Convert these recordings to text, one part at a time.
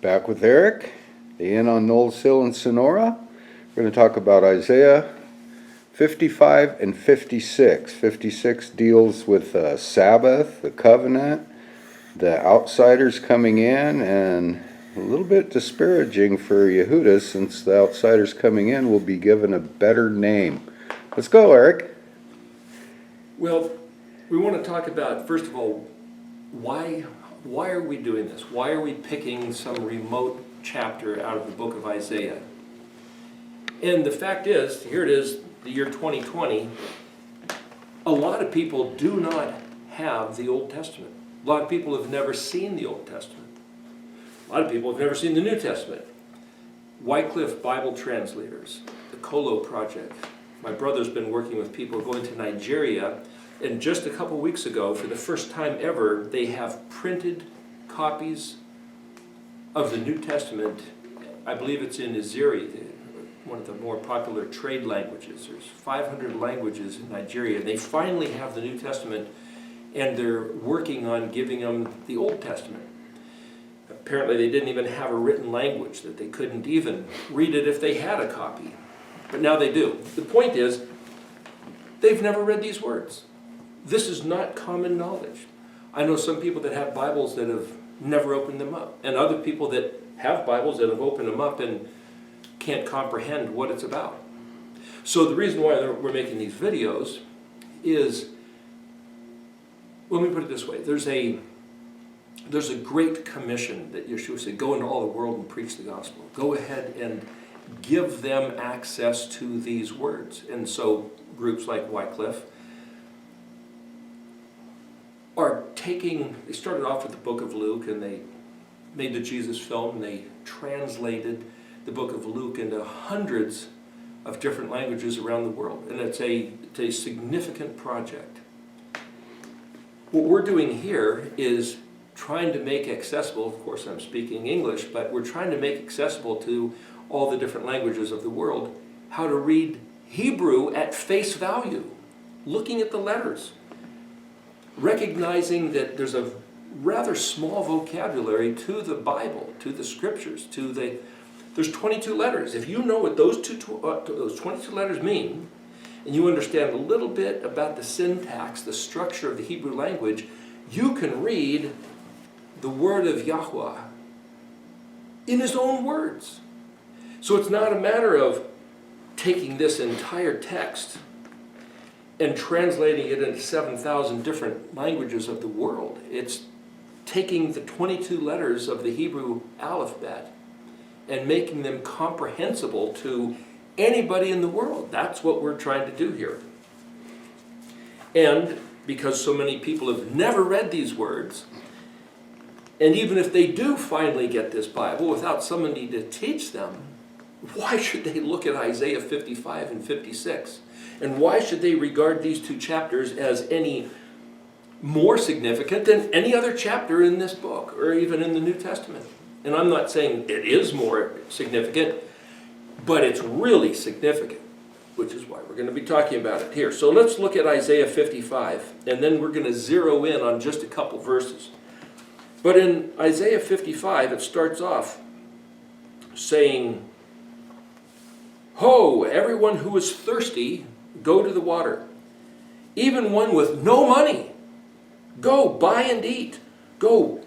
Back with Eric, the Inn on Knowles Hill in Sonora. We're going to talk about Isaiah 55 and 56. 56 deals with Sabbath, the covenant, the outsiders coming in, and a little bit disparaging for Yehuda since the outsiders coming in will be given a better name. Let's go, Eric. Well, we want to talk about, first of all, why are we doing this? Why are we picking some remote chapter out of the book of Isaiah? And the fact is, here it is, the year 2020, a lot of people do not have the Old Testament. A lot of people have never seen the Old Testament. A lot of people have never seen the New Testament. Wycliffe Bible translators, the Colo Project. My brother's been working with people going to Nigeria, and just a couple weeks ago, for the first time ever, they have printed copies of the New Testament. I believe it's in Iziri, one of the more popular trade languages. There's 500 languages in Nigeria. They finally have the New Testament, and they're working on giving them the Old Testament. Apparently they didn't even have a written language, that they couldn't even read it if they had a copy. But now they do. The point is, they've never read these words. This is not common knowledge. I know some people that have Bibles that have never opened them up, and other people that have Bibles that have opened them up and can't comprehend what it's about. So the reason why we're making these videos is, let me put it this way, there's a great commission that Yeshua said, go into all the world and preach the gospel. Go ahead and give them access to these words. And so groups like Wycliffe are they started off with the book of Luke, and they made the Jesus film, and they translated the book of Luke into hundreds of different languages around the world. And it's a significant project. What we're doing here is trying to make accessible, of course I'm speaking English, but we're trying to make accessible to all the different languages of the world how to read Hebrew at face value, looking at the letters, recognizing that there's a rather small vocabulary to the Bible, to the scriptures, there's 22 letters. If you know what those 22 letters mean, and you understand a little bit about the syntax, the structure of the Hebrew language, you can read the word of Yahweh in his own words. So it's not a matter of taking this entire text and translating it into 7,000 different languages of the world. It's taking the 22 letters of the Hebrew alphabet and making them comprehensible to anybody in the world. That's what we're trying to do here. And because so many people have never read these words, and even if they do finally get this Bible without somebody to teach them, why should they look at Isaiah 55 and 56? And why should they regard these two chapters as any more significant than any other chapter in this book, or even in the New Testament? And I'm not saying it is more significant, but it's really significant, which is why we're going to be talking about it here. So let's look at Isaiah 55, and then we're going to zero in on just a couple verses. But in Isaiah 55, it starts off saying, "Ho, everyone who is thirsty, go to the water. Even one with no money, go buy and eat. Go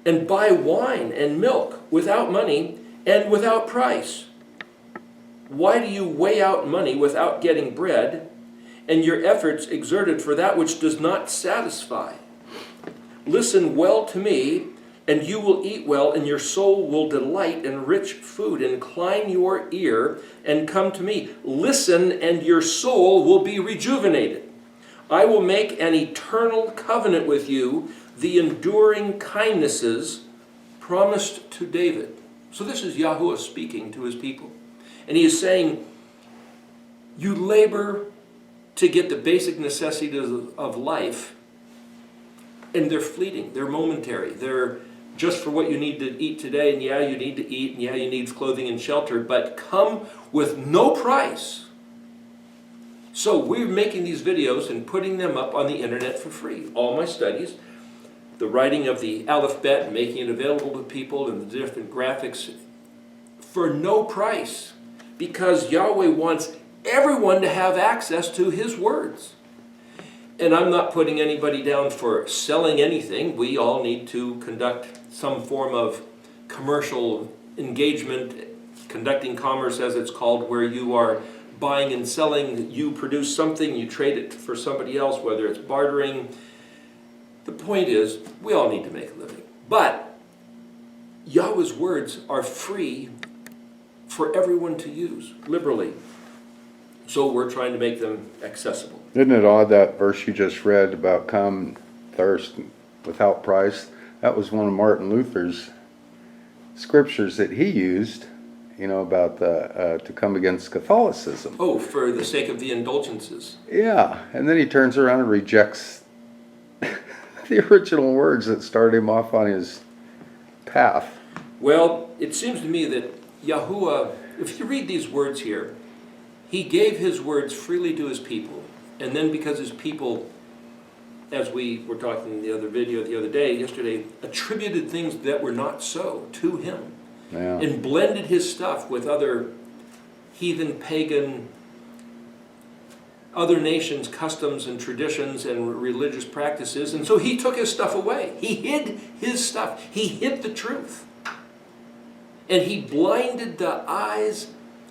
and buy wine and milk without money and without price. Why do you weigh out money without getting bread, and your efforts exerted for that which does not satisfy? Listen well to me, and you will eat well, and your soul will delight in rich food. Incline your ear and come to me. Listen, and your soul will be rejuvenated. I will make an eternal covenant with you, the enduring kindnesses promised to David." So this is Yahweh speaking to his people. And he is saying, you labor to get the basic necessities of life, and they're fleeting, they're momentary, they're just for what you need to eat today, and yeah, you need to eat, and yeah, you need clothing and shelter, but come with no price. So we're making these videos and putting them up on the internet for free. All my studies the writing of the alphabet and making it available to people and the different graphics for no price, because Yahweh wants everyone to have access to his words. And I'm not putting anybody down for selling anything. We all need to conduct some form of commercial engagement, conducting commerce as it's called, where you are buying and selling. You produce something, you trade it for somebody else, whether it's bartering. The point is, we all need to make a living. But Yahweh's words are free for everyone to use liberally. So we're trying to make them accessible. Isn't it odd, that verse you just read about come thirst without price? That was one of Martin Luther's scriptures that he used, about to come against Catholicism. Oh, for the sake of the indulgences. Yeah, and then he turns around and rejects the original words that started him off on his path. Well, it seems to me that Yahuwah, if you read these words here, he gave his words freely to his people. And then because his people, as we were talking in the other video yesterday, attributed things that were not so to him. Yeah. And blended his stuff with other heathen, pagan, other nations' customs and traditions and religious practices. And so he took his stuff away. He hid his stuff. He hid the truth. And he blinded the eyes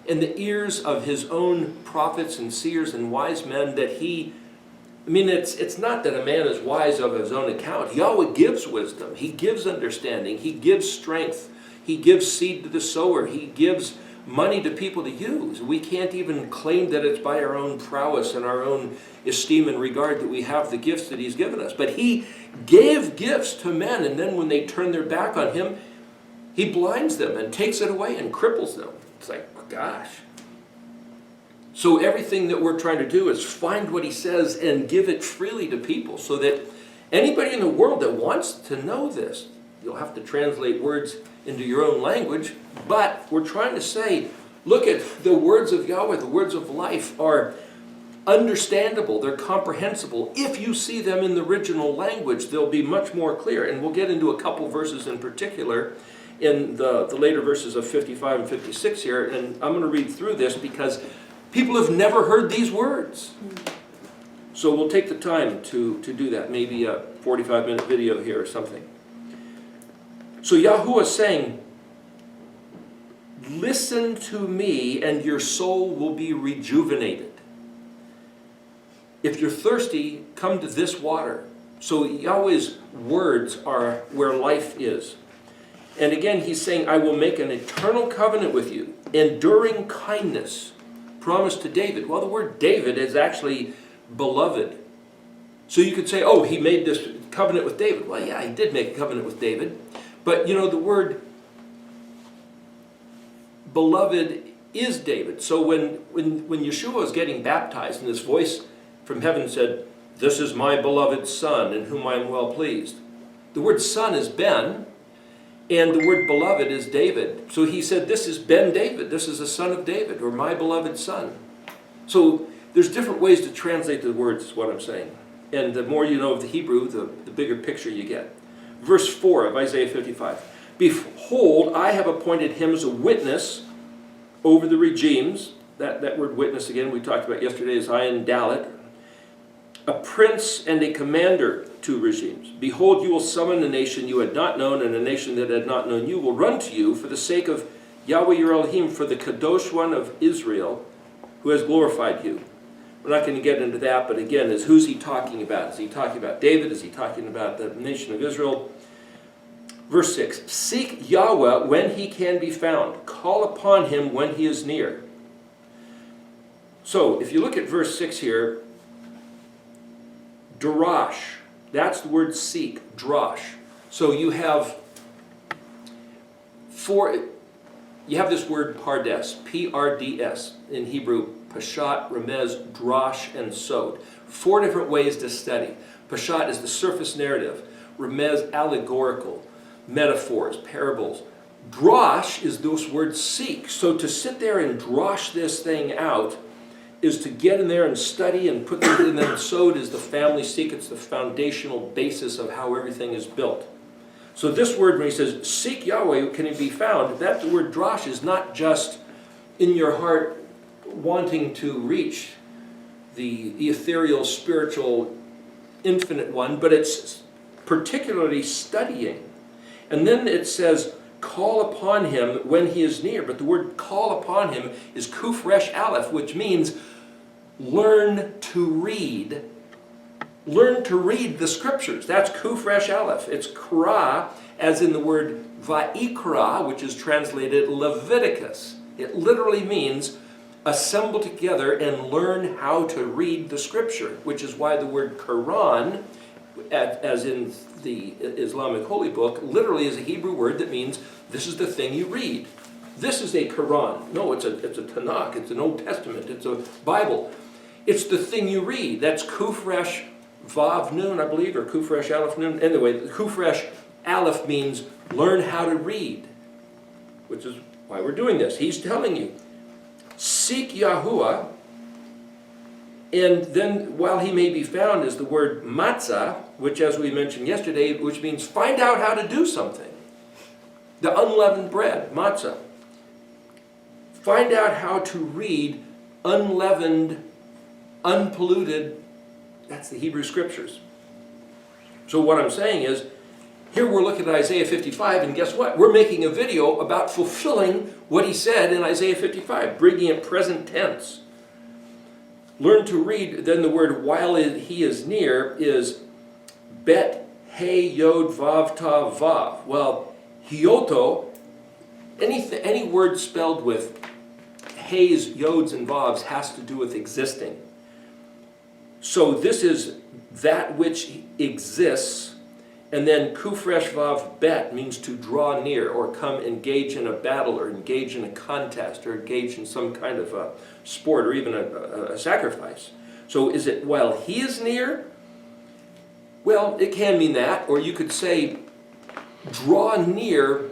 and the ears of his own prophets and seers and wise men that it's not that a man is wise of his own account. Yahweh gives wisdom. He gives understanding. He gives strength. He gives seed to the sower. He gives money to people to use. We can't even claim that it's by our own prowess and our own esteem and regard that we have the gifts that he's given us. But he gave gifts to men, and then when they turn their back on him, he blinds them and takes it away and cripples them. It's like, gosh. So everything that we're trying to do is find what he says and give it freely to people, so that anybody in the world that wants to know this, you'll have to translate words into your own language, but we're trying to say, look at the words of Yahweh, the words of life are understandable, they're comprehensible. If you see them in the original language, they'll be much more clear. And we'll get into a couple verses in particular in the later verses of 55 and 56 here, and I'm going to read through this because people have never heard these words. So we'll take the time to do that, maybe a 45-minute video here or something. So Yahuwah is saying, listen to me and your soul will be rejuvenated. If you're thirsty, come to this water. So Yahweh's words are where life is. And again, he's saying, I will make an eternal covenant with you, enduring kindness, promised to David. Well, the word David is actually beloved. So you could say, oh, he made this covenant with David. Well, yeah, he did make a covenant with David. But, the word beloved is David. So when Yeshua was getting baptized and this voice from heaven said, this is my beloved son in whom I am well pleased. The word son is Ben. And the word beloved is David. So he said, this is Ben David. This is the son of David, or my beloved son. So there's different ways to translate the words, is what I'm saying. And the more you know of the Hebrew, the bigger picture you get. Verse 4 of Isaiah 55. Behold, I have appointed him as a witness over the regimes. That word witness, again, we talked about yesterday, is Ayin Dalet. A prince and a commander to regimes. Behold, you will summon a nation you had not known, and a nation that had not known you will run to you for the sake of Yahweh your Elohim, for the Kadosh one of Israel, who has glorified you. We're not going to get into that, but again, who's he talking about? Is he talking about David? Is he talking about the nation of Israel? Verse 6, seek Yahweh when he can be found. Call upon him when he is near. So, if you look at verse 6 here, Darash, that's the word seek, drash. So you have this word pardes, P-R-D-S, in Hebrew, Pashat, Remez, Drash, and Sod. 4 different ways to study. Pashat is the surface narrative. Remez, allegorical, metaphors, parables. Drash is this word seek. So to sit there and drash this thing out is to get in there and study and put them in. Then sod is the family secrets, the foundational basis of how everything is built. So this word, when he says, seek Yahweh, can it be found? That word drosh is not just in your heart wanting to reach the ethereal, spiritual, infinite one, but it's particularly studying. And then it says, call upon him when he is near. But the word call upon him is kuf resh aleph, which means learn to read. Learn to read the scriptures. That's kuf resh aleph. It's kra, as in the word va'ikra, which is translated Leviticus. It literally means assemble together and learn how to read the scripture, which is why the word Quran, as in the Islamic holy book, literally is a Hebrew word that means this is the thing you read. This is a Quran. No, it's a Tanakh. It's an Old Testament. It's a Bible. It's the thing you read. That's kuf resh vav nun, I believe, or kuf resh aleph nun. Anyway, kuf resh aleph means learn how to read, which is why we're doing this. He's telling you, seek Yahuwah, and then while he may be found is the word matzah, which, as we mentioned yesterday, which means find out how to do something. The unleavened bread, matzah. Find out how to read unleavened, unpolluted, that's the Hebrew scriptures. So what I'm saying is, here we're looking at Isaiah 55, and guess what? We're making a video about fulfilling what he said in Isaiah 55, bringing it present tense. Learn to read, then the word while he is near is bet, he, yod, vav, tav, vav. Well, hioto, any word spelled with he's, yods, and vavs has to do with existing. So this is that which exists. And then kuf resh vav bet means to draw near or come engage in a battle or engage in a contest or engage in some kind of a sport or even a sacrifice. So is it while he is near? Well, it can mean that. Or you could say draw near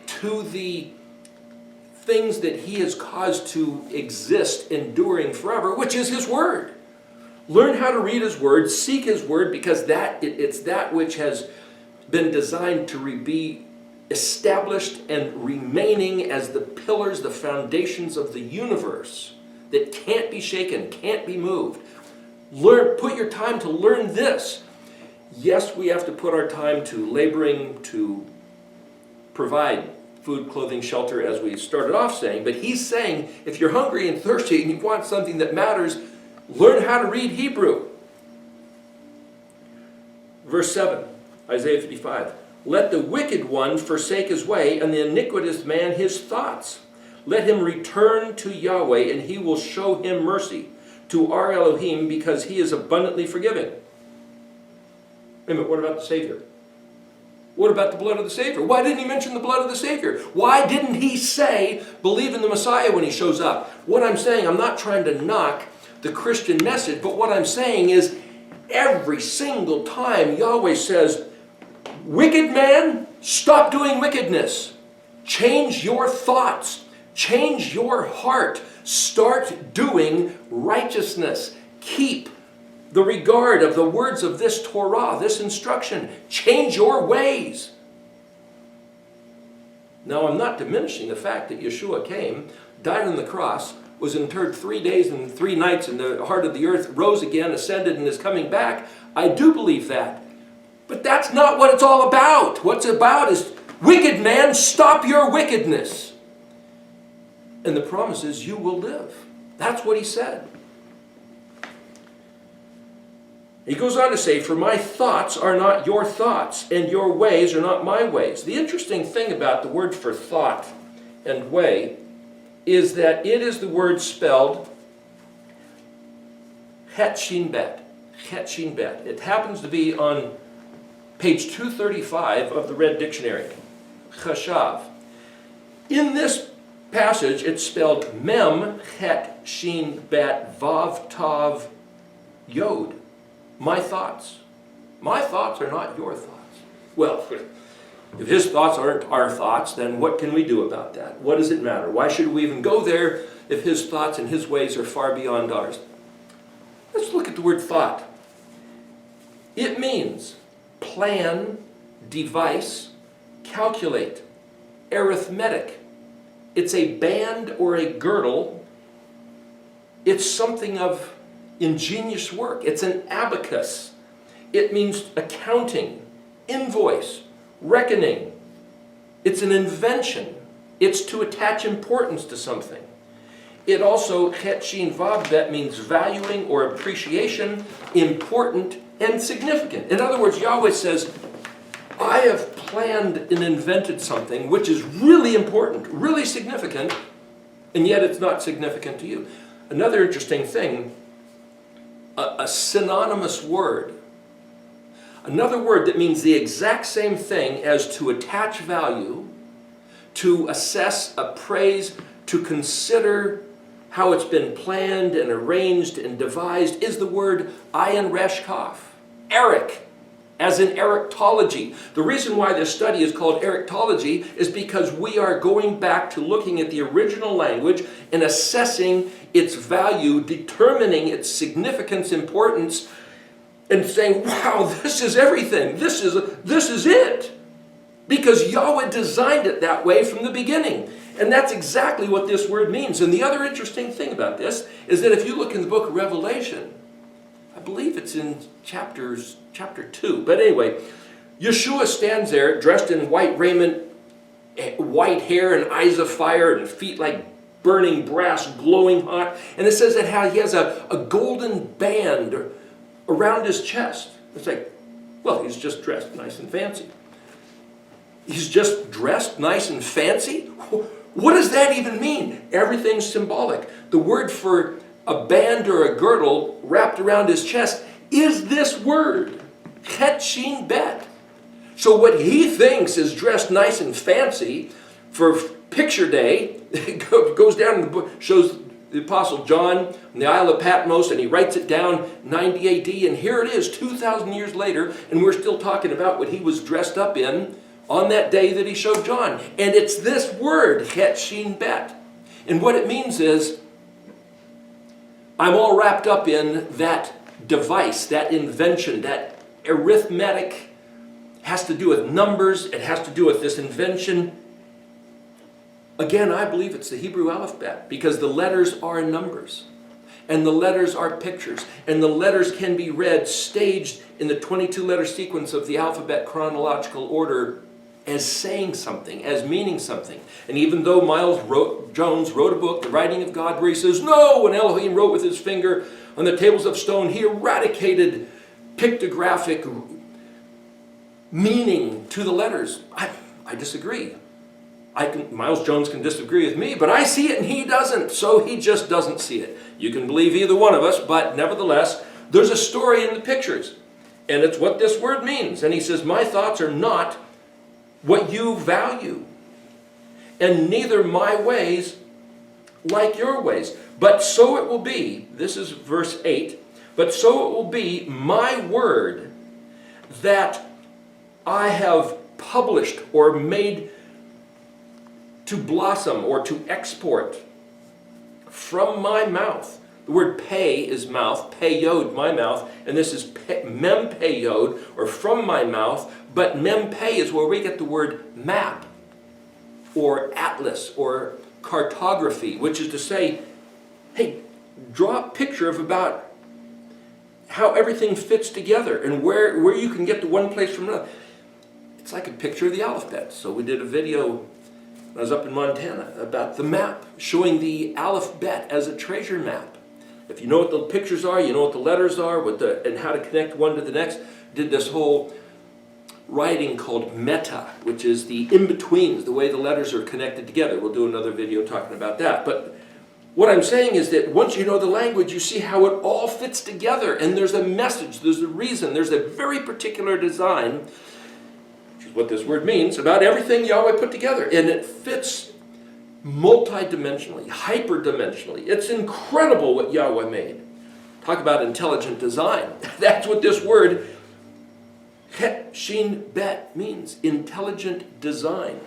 to the things that he has caused to exist enduring forever, which is his word. Learn how to read his word, seek his word, because it's that which has been designed to be established and remaining as the pillars, the foundations of the universe that can't be shaken, can't be moved. Put your time to learn this. Yes, we have to put our time to laboring to provide food, clothing, shelter, as we started off saying, but he's saying if you're hungry and thirsty and you want something that matters, learn how to read Hebrew. Verse 7, Isaiah 55. Let the wicked one forsake his way, and the iniquitous man his thoughts. Let him return to Yahweh, and he will show him mercy, to our Elohim, because he is abundantly forgiving. Wait a minute, what about the Savior? What about the blood of the Savior? Why didn't he mention the blood of the Savior? Why didn't he say, believe in the Messiah when he shows up? What I'm saying, I'm not trying to knock the Christian message, but what I'm saying is every single time Yahweh says, wicked man, stop doing wickedness. Change your thoughts. Change your heart. Start doing righteousness. Keep the regard of the words of this Torah, this instruction. Change your ways. Now, I'm not diminishing the fact that Yeshua came, died on the cross, was interred 3 days and 3 nights in the heart of the earth, rose again, ascended, and is coming back. I do believe that. But that's not what it's all about. What's it about is, wicked man, stop your wickedness. And the promise is you will live. That's what he said. He goes on to say, for my thoughts are not your thoughts, and your ways are not my ways. The interesting thing about the word for thought and way is that it is the word spelled het shin bet. Het shin bet. It happens to be on page 235 of the Red Dictionary. Chashav. In this passage, it's spelled mem het shin bet vav tav yod. My thoughts. My thoughts are not your thoughts. Well, If his thoughts aren't our thoughts, then what can we do about that? What does it matter? Why should we even go there if his thoughts and his ways are far beyond ours? Let's look at the word thought. It means plan, devise, calculate, arithmetic. It's a band or a girdle. It's something of ingenious work. It's an abacus. It means accounting, invoice, reckoning. It's an invention. It's to attach importance to something. It also, het shin vav bet, means valuing or appreciation, important and significant. In other words, Yahweh says, I have planned and invented something which is really important, really significant, and yet it's not significant to you. Another interesting thing, a synonymous word, another word that means the exact same thing as to attach value, to assess, appraise, to consider how it's been planned and arranged and devised, is the word ayin resh kaf, Eric, as in Erictology. The reason why this study is called Erictology is because we are going back to looking at the original language and assessing its value, determining its significance, importance, and saying, wow, this is everything. This is it. Because Yahweh designed it that way from the beginning. And that's exactly what this word means. And the other interesting thing about this is that if you look in the book of Revelation, I believe it's in chapter 2. But anyway, Yeshua stands there dressed in white raiment, white hair and eyes of fire and feet like burning brass, glowing hot. And it says that he has a golden band around his chest. It's like, well, he's just dressed nice and fancy. He's just dressed nice and fancy? What does that even mean? Everything's symbolic. The word for a band or a girdle wrapped around his chest is this word, het shin bet. So what he thinks is dressed nice and fancy for picture day, goes down in the book, shows the Apostle John on the Isle of Patmos, and he writes it down 90 AD, and here it is 2,000 years later, and we're still talking about what he was dressed up in on that day that he showed John. And it's this word, het shin bet. And what it means is, I'm all wrapped up in that device, that invention, that arithmetic. Has to do with numbers. It has to do with this invention. Again, I believe it's the Hebrew alphabet because the letters are numbers. And the letters are pictures. And the letters can be read staged in the 22-letter sequence of the alphabet chronological order as saying something, as meaning something. And even though Miles Jones wrote a book, The Writing of God, where he says, no, when Elohim wrote with his finger on the tables of stone, he eradicated pictographic meaning to the letters. I disagree. Miles Jones can disagree with me, but I see it and he doesn't, so he just doesn't see it. You can believe either one of us, but nevertheless, there's a story in the pictures, and it's what this word means. And he says, my thoughts are not what you value, and neither my ways like your ways. But so it will be, this is verse 8, but so it will be my word that I have published or made to blossom or to export from my mouth. The word pay is mouth, payod, my mouth, and this is mem payod, or from my mouth, but mem pay is where we get the word map, or atlas, or cartography, which is to say, hey, draw a picture of about how everything fits together and where you can get to one place from another. It's like a picture of the alphabet. So we did a video when I was up in Montana about the map, showing the alphabet as a treasure map. If you know what the pictures are, you know what the letters are, and how to connect one to the next. Did this whole writing called meta, which is the in-betweens, the way the letters are connected together. We'll do another video talking about that. But what I'm saying is that once you know the language, you see how it all fits together, and there's a message, there's a reason, there's a very particular design, which is what this word means, about everything Yahweh put together. And it fits multidimensionally, hyperdimensionally. It's incredible what Yahweh made. Talk about intelligent design. That's what this word Het Shin Bet means intelligent design.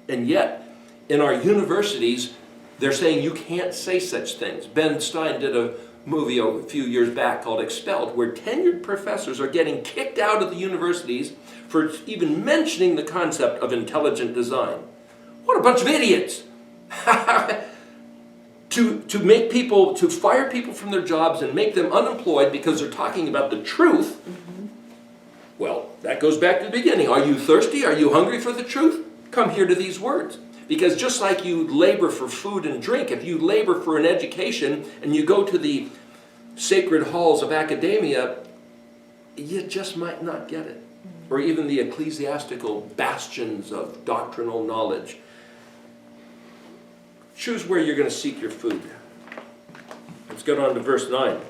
And yet, in our universities, they're saying you can't say such things. Ben Stein did a movie a few years back called Expelled, where tenured professors are getting kicked out of the universities for even mentioning the concept of intelligent design. What a bunch of idiots! To make people, to fire people from their jobs and make them unemployed because they're talking about the truth. Well, that goes back to the beginning. Are you thirsty? Are you hungry for the truth? Come here to these words. Because just like you labor for food and drink, if you labor for an education and you go to the sacred halls of academia, you just might not get it. Or even the ecclesiastical bastions of doctrinal knowledge. Choose where you're going to seek your food. Let's get on to verse 9.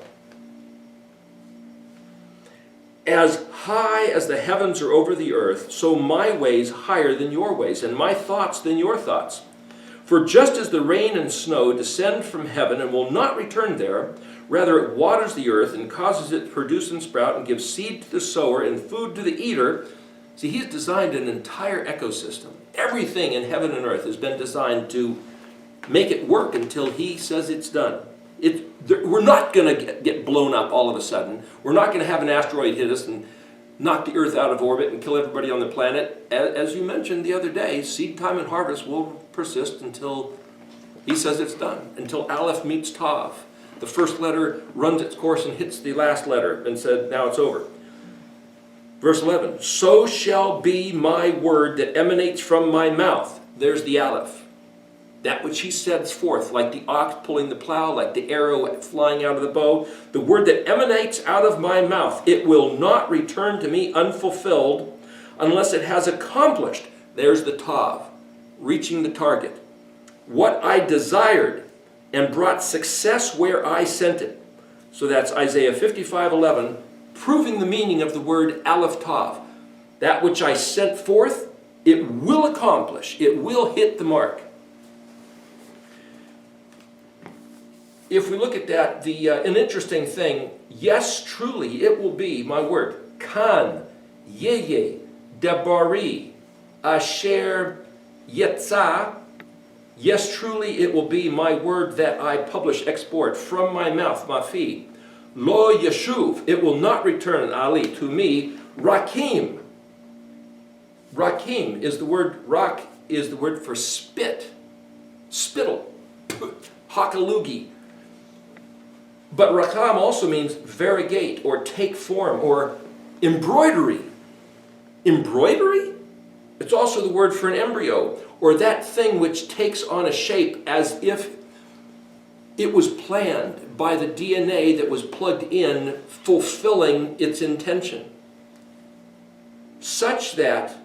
As high as the heavens are over the earth, so my ways higher than your ways, and my thoughts than your thoughts. For just as the rain and snow descend from heaven and will not return there, rather it waters the earth and causes it to produce and sprout and gives seed to the sower and food to the eater. See, he's designed an entire ecosystem. Everything in heaven and earth has been designed to make it work until he says it's done. We're not going to get blown up all of a sudden. We're not going to have an asteroid hit us and knock the earth out of orbit and kill everybody on the planet. As you mentioned the other day, seed time and harvest will persist until he says it's done, until Aleph meets Tav. The first letter runs its course and hits the last letter and said, now it's over. Verse 11, so shall be my word that emanates from my mouth. There's the Aleph. That which he sends forth, like the ox pulling the plow, like the arrow flying out of the bow. The word that emanates out of my mouth, it will not return to me unfulfilled unless it has accomplished, there's the Tav, reaching the target, what I desired and brought success where I sent it. So that's Isaiah 55:11, proving the meaning of the word Aleph Tav. That which I sent forth, it will accomplish, it will hit the mark. If we look at that, an interesting thing, yes, truly, it will be my word. Kan, Yeye, Debari, Asher, Yetzah. Yes, truly, it will be my word that I publish, export from my mouth, Mafi. Lo Yeshuv, it will not return, Ali, to me. Rakim. Rakim is the word, rak is the word for spit. Spittle. Hakalugi. But rakam also means variegate or take form or embroidery. Embroidery? It's also the word for an embryo or that thing which takes on a shape as if it was planned by the DNA that was plugged in, fulfilling its intention. Such that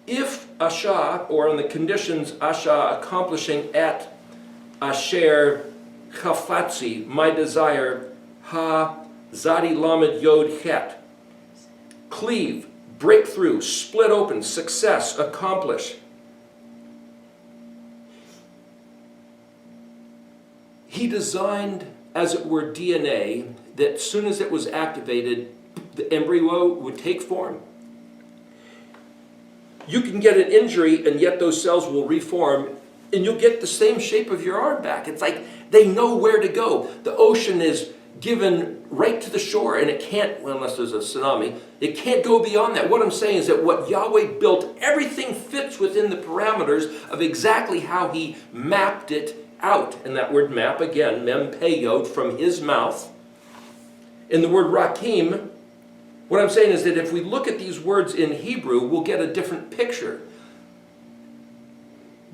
if Asha, or on the conditions Asha accomplishing at Asher Chafatzi, my desire, Ha Zadi Lamed Yod Het, cleave, break through, split open, success, accomplish. He designed, as it were, DNA that as soon as it was activated, the embryo would take form. You can get an injury and yet those cells will reform and you'll get the same shape of your arm back. It's like they know where to go. The ocean is given right to the shore and it can't, well, unless there's a tsunami, it can't go beyond that. What I'm saying is that what Yahweh built, everything fits within the parameters of exactly how he mapped it out. And that word map, again, mem pe yod, from his mouth. In the word rakim, what I'm saying is that if we look at these words in Hebrew, we'll get a different picture.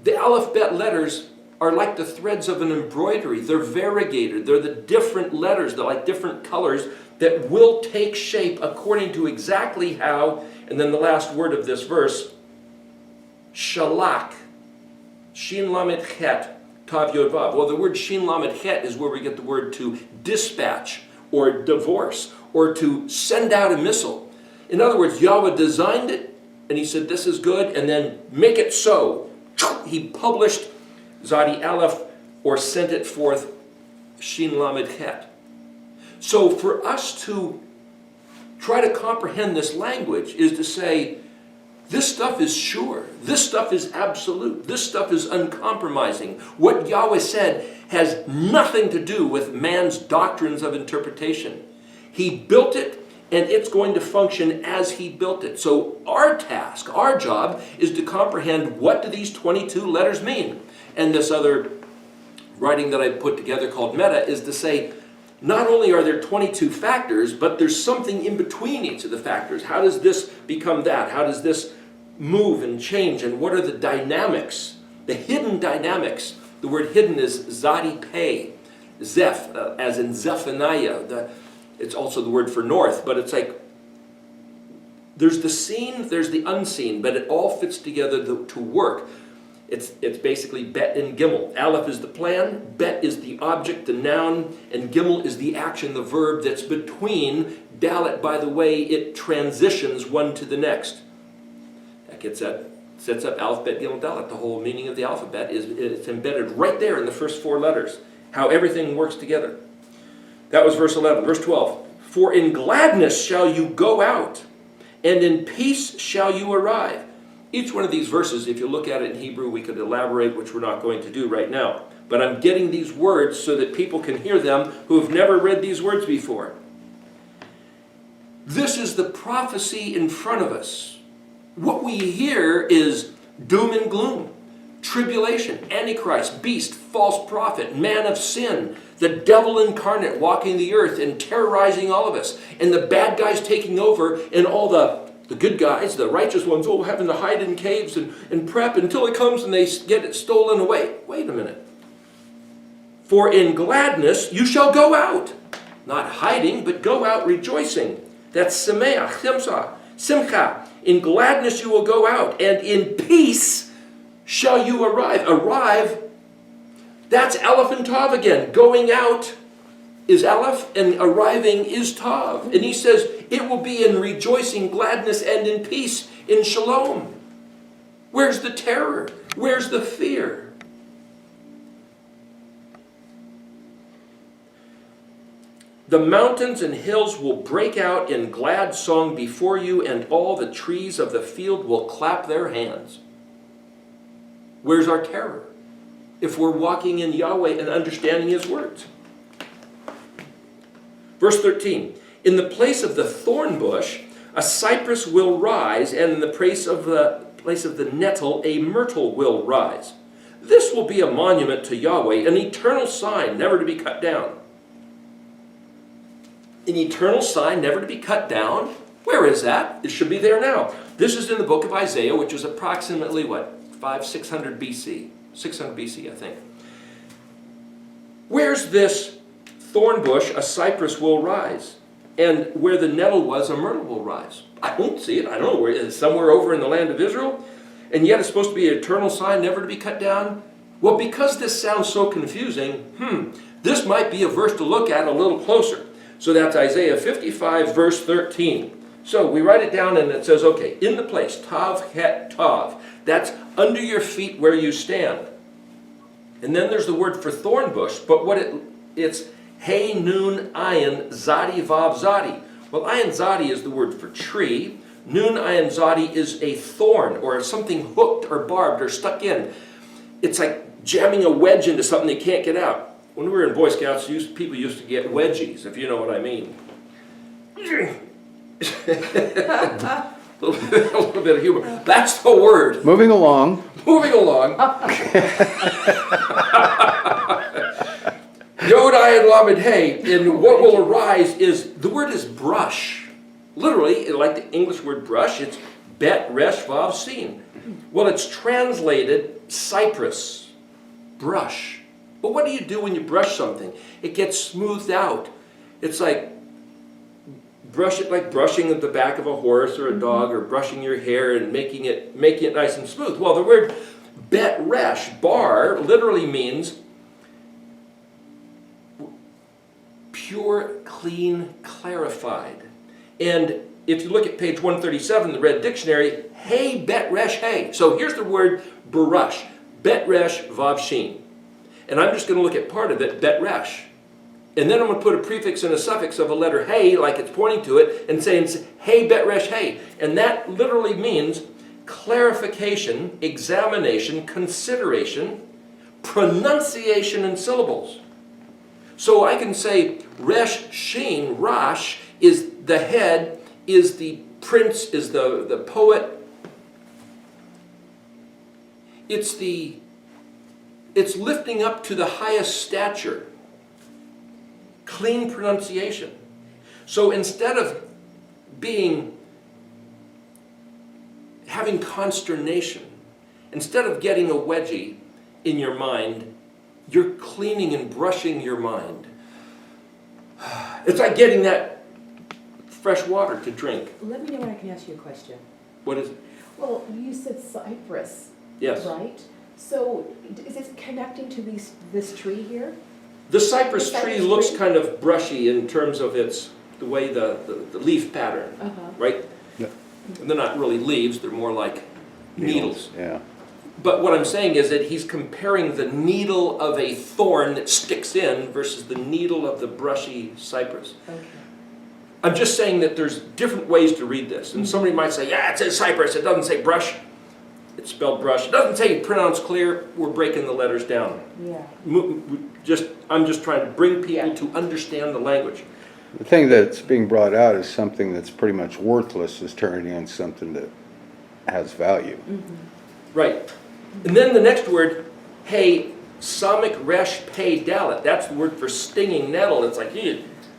The Aleph Bet letters are like the threads of an embroidery. They're variegated. They're the different letters. They're like different colors that will take shape according to exactly how, and then the last word of this verse, shalak, shin lamed chet, tav yod vav. Well, the word shin lamed chet is where we get the word to dispatch or divorce or to send out a missile. In other words, Yahweh designed it and he said, this is good, and then make it so. He published Zadi Aleph, or sent it forth, Shin Lamed Het. So for us to try to comprehend this language is to say, this stuff is sure. This stuff is absolute. This stuff is uncompromising. What Yahweh said has nothing to do with man's doctrines of interpretation. He built it, and it's going to function as he built it. So our task, our job, is to comprehend what do these 22 letters mean. And this other writing that I put together called Meta is to say, not only are there 22 factors, but there's something in between each of the factors. How does this become that? How does this move and change? And what are the dynamics, the hidden dynamics? The word hidden is zadi pei, zeph, as in Zephaniah. It's also the word for north, but it's like there's the seen, there's the unseen, but it all fits together to work. It's basically bet and gimel. Aleph is the plan, bet is the object, the noun, and gimel is the action, the verb that's between. Dalet, by the way, it transitions one to the next. That sets up Aleph, Bet, Gimel, Dalet. The whole meaning of the alphabet it's embedded right there in the first 4 letters. How everything works together. That was verse 11. Verse 12. For in gladness shall you go out, and in peace shall you arrive. Each one of these verses, if you look at it in Hebrew, we could elaborate, which we're not going to do right now. But I'm getting these words so that people can hear them who have never read these words before. This is the prophecy in front of us. What we hear is doom and gloom, tribulation, Antichrist, beast, false prophet, man of sin, the devil incarnate walking the earth and terrorizing all of us, and the bad guys taking over, and all the good guys, the righteous ones, having to hide in caves and prep until it comes and they get it stolen away. Wait a minute. For in gladness you shall go out. Not hiding, but go out rejoicing. That's semeach, simcha. In gladness you will go out, and in peace shall you arrive. Arrive, that's Aleph and Tav again. Going out is Aleph, and arriving is Tav. And he says, it will be in rejoicing, gladness, and in peace, in shalom. Where's the terror? Where's the fear? The mountains and hills will break out in glad song before you, and all the trees of the field will clap their hands. Where's our terror? If we're walking in Yahweh and understanding His words. Verse 13, in the place of the thorn bush, a cypress will rise, and in the place of the nettle, a myrtle will rise. This will be a monument to Yahweh, an eternal sign never to be cut down. An eternal sign never to be cut down? Where is that? It should be there now. This is in the book of Isaiah, which is approximately, 600 BC? 600 BC, I think. Where's this thorn bush? A cypress will rise. And where the nettle was, a myrtle will rise. I don't see it. I don't know where it is. Somewhere over in the land of Israel. And yet it's supposed to be an eternal sign never to be cut down. Well, because this sounds so confusing, this might be a verse to look at a little closer. So that's Isaiah 55, verse 13. So we write it down and it says, okay, in the place, Tav Het Tav. That's under your feet where you stand. And then there's the word for thorn bush, but it's Hey Nun Ayin Zadi Vav Zadi. Well, Ayin Zadi is the word for tree. Nun Ayin Zadi is a thorn or something hooked or barbed or stuck in. It's like jamming a wedge into something they can't get out. When we were in Boy Scouts, people used to get wedgies, if you know what I mean. A little bit of humor. That's the word. Moving along. Moving along. Yod Ayin Lamed Hey, and what will arise is, the word is brush. Literally, like the English word brush, it's Bet Resh Vav Sin. Well, it's translated cypress, brush. But what do you do when you brush something? It gets smoothed out. It's like brush it like brushing at the back of a horse or a dog, or brushing your hair and making it nice and smooth. Well, the word Bet Resh, bar, literally means pure, clean, clarified. And if you look at page 137, the Red Dictionary, hey, Bet Resh, hey. So here's the word barush, Bet Resh Vav Shin. And I'm just going to look at part of it, Bet Resh. And then I'm going to put a prefix and a suffix of a letter hey, like it's pointing to it, and saying hey bet resh hey. And that literally means clarification, examination, consideration, pronunciation in syllables. So I can say resh sheen, Rash, is the head, is the prince, is the poet. It's lifting up to the highest stature. Clean pronunciation. So instead of having consternation, instead of getting a wedgie in your mind, you're cleaning and brushing your mind. It's like getting that fresh water to drink. Let me know when I can ask you a question. What is it? Well, you said cypress, Yes. right? So is it connecting to this tree here? The cypress The tree cypress looks tree? kind of brushy in terms of the way the leaf pattern, right? Yeah. And they're not really leaves, they're more like needles. Yeah. But what I'm saying is that he's comparing the needle of a thorn that sticks in versus the needle of the brushy cypress. Okay. I'm just saying that there's different ways to read this. And somebody might say, yeah, it says cypress, it doesn't say brush. It's spelled brush. It doesn't say pronounce clear, we're breaking the letters down. Yeah. I'm just trying to bring people Yeah. to understand the language. The thing that's being brought out is something that's pretty much worthless is turning into something that has value. Right. And then the next word, hey, samik resh pei dalit. That's the word for stinging nettle. It's like,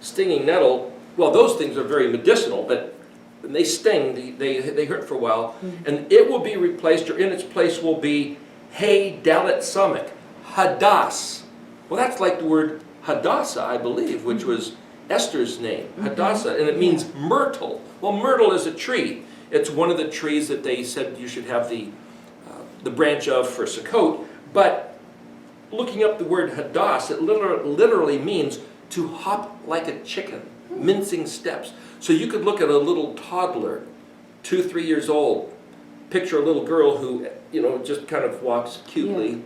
stinging nettle. Well, those things are very medicinal, but when they sting, they hurt for a while. And it will be replaced, or in its place will be hey dalit samik, hadas. Well, that's like the word Hadassah, I believe, which was Esther's name, Hadassah, and it means myrtle. Well, myrtle is a tree. It's one of the trees that they said you should have the branch of for Sukkot. But looking up the word Hadass, it literally means to hop like a chicken, mincing steps. So you could look at a little toddler, 2-3 years old, picture a little girl who, just kind of walks cutely. Yeah.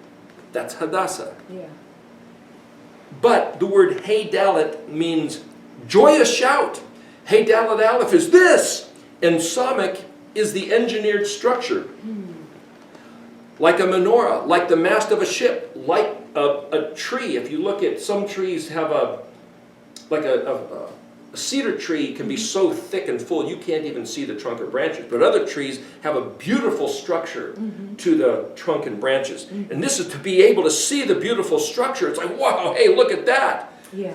That's Hadassah. Yeah. But the word hey dalit means joyous shout. Hey dalit aleph is this. And samik is the engineered structure. Like a menorah, like the mast of a ship, like a tree. If you look at some trees have a cedar tree can be so thick and full you can't even see the trunk or branches. But other trees have a beautiful structure to the trunk and branches. And this is to be able to see the beautiful structure. It's like, wow, hey, look at that. Yeah.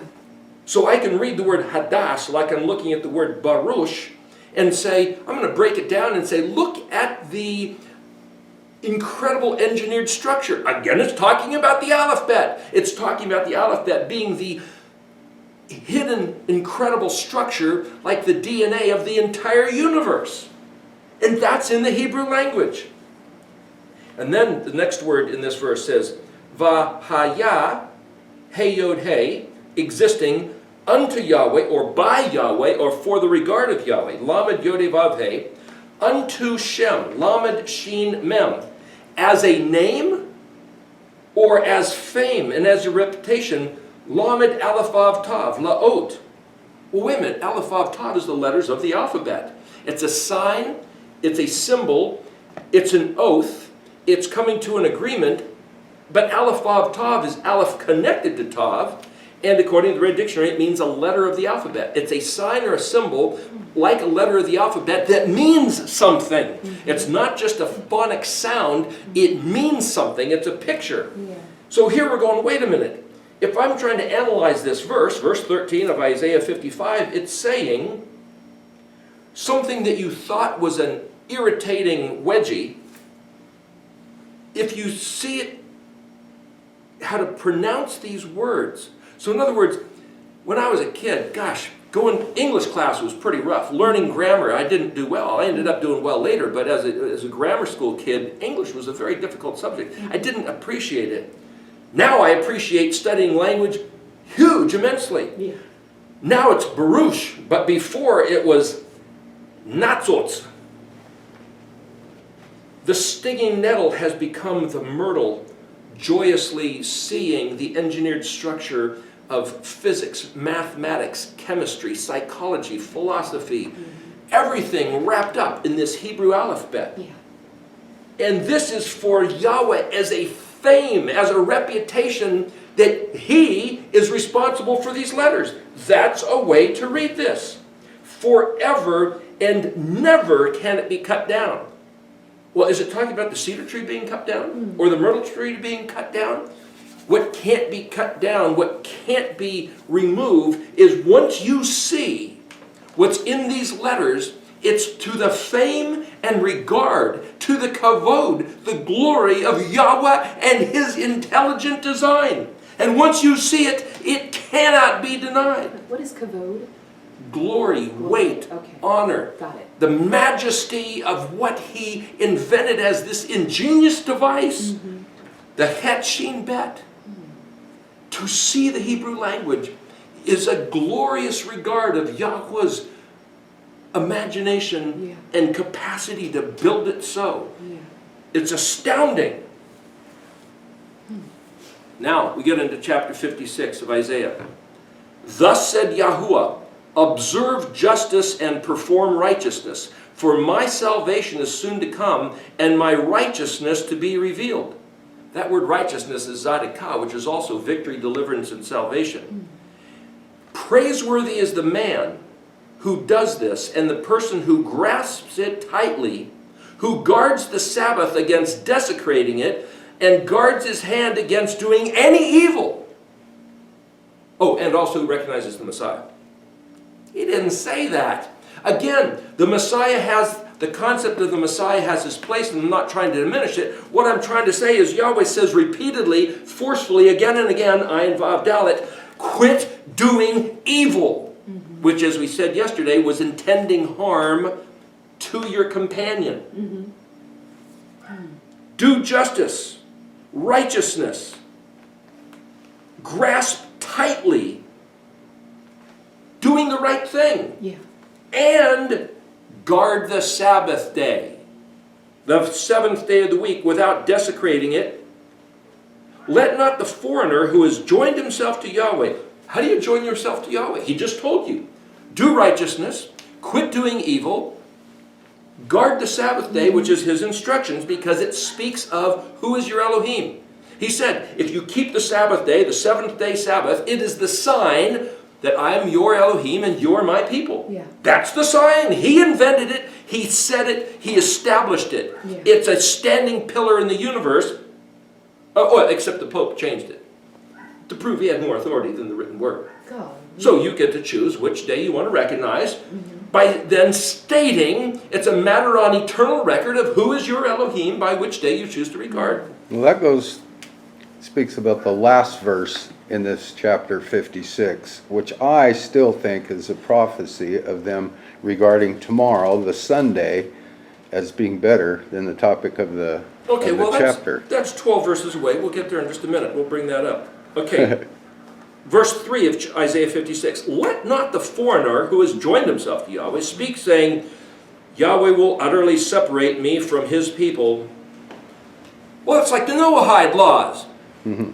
So I can read the word hadass like I'm looking at the word baruch and say, I'm going to break it down and say, look at the incredible engineered structure. Again, it's talking about the alphabet. It's talking about the alphabet being the hidden incredible structure like the DNA of the entire universe. And that's in the Hebrew language. And then the next word in this verse says, Vahaya, hey yod hey, existing unto Yahweh, or by Yahweh, or for the regard of Yahweh, Lamed Yod Vav Hey, unto Shem, Lamed Shin Mem, as a name or as fame and as a reputation, Lamed Aleph Vav Tav, Laot. Well, wait a minute, Aleph Vav Tav is the letters of the alphabet. It's a sign, it's a symbol, it's an oath, it's coming to an agreement, but Aleph Vav Tav is Aleph connected to Tav, and according to the Red Dictionary, it means a letter of the alphabet. It's a sign or a symbol, like a letter of the alphabet, that means something. It's not just a phonic sound, it means something, it's a picture. Yeah. So here we're going, wait a minute. If I'm trying to analyze this verse 13 of Isaiah 55, it's saying something that you thought was an irritating wedgie, if you see it, how to pronounce these words. So in other words, when I was a kid, gosh, going English class was pretty rough. Learning grammar, I didn't do well. I ended up doing well later, but as a grammar school kid, English was a very difficult subject. I didn't appreciate it. Now I appreciate studying language immensely. Yeah. Now it's baruch, but before it was natzots. The stinging nettle has become the myrtle, joyously seeing the engineered structure of physics, mathematics, chemistry, psychology, philosophy, everything wrapped up in this Hebrew alphabet. Yeah. And this is for Yahweh as a fame, as a reputation that He is responsible for these letters. That's a way to read this. Forever and never can it be cut down. Well, is it talking about the cedar tree being cut down? Or the myrtle tree being cut down? What can't be cut down, what can't be removed, is once you see what's in these letters, it's to the fame and regard, to the kavod, the glory of Yahweh and His intelligent design. And once you see it, it cannot be denied. What is kavod? Glory, weight, Okay. honor. Got it. The majesty of what He invented as this ingenious device, the Het Shin Bet. To see the Hebrew language is a glorious regard of Yahweh's imagination and capacity to build it so. Yeah. It's astounding. Now we get into chapter 56 of Isaiah. Thus said Yahuwah, observe justice and perform righteousness, for my salvation is soon to come, and my righteousness to be revealed. That word righteousness is zadikah, which is also victory, deliverance, and salvation. Praiseworthy is the man who does this, and the person who grasps it tightly, who guards the Sabbath against desecrating it, and guards his hand against doing any evil. Oh, and also recognizes the Messiah. He didn't say that. Again, the Messiah has, the concept of the Messiah has his place, and I'm not trying to diminish it. What I'm trying to say is Yahweh says repeatedly, forcefully, again and again, Ayin Vav Dalet, quit doing evil. Which, as we said yesterday, was intending harm to your companion. Do justice, righteousness, grasp tightly, doing the right thing. Yeah. And guard the Sabbath day, the seventh day of the week, without desecrating it. Let not the foreigner who has joined himself to Yahweh. How do you join yourself to Yahweh? He just told you. Do righteousness, quit doing evil, guard the Sabbath day, which is His instructions, because it speaks of who is your Elohim. He said, if you keep the Sabbath day, the seventh day Sabbath, it is the sign that I am your Elohim and you're my people. Yeah. That's the sign. He invented it. He said it. He established it. Yeah. It's a standing pillar in the universe. Except the Pope changed it to prove he had more authority than the written word. God. So you get to choose which day you want to recognize by then stating it's a matter on eternal record of who is your Elohim by which day you choose to regard. Well, that speaks about the last verse in this chapter 56, which I still think is a prophecy of them regarding tomorrow, the Sunday, as being better than the topic of the, Okay, of the well chapter. that's 12 verses away. We'll get there in just a minute. We'll bring that up. Okay. Verse 3 of Isaiah 56. Let not the foreigner who has joined himself to Yahweh speak, saying, Yahweh will utterly separate me from His people. Well, it's like the Noahide laws.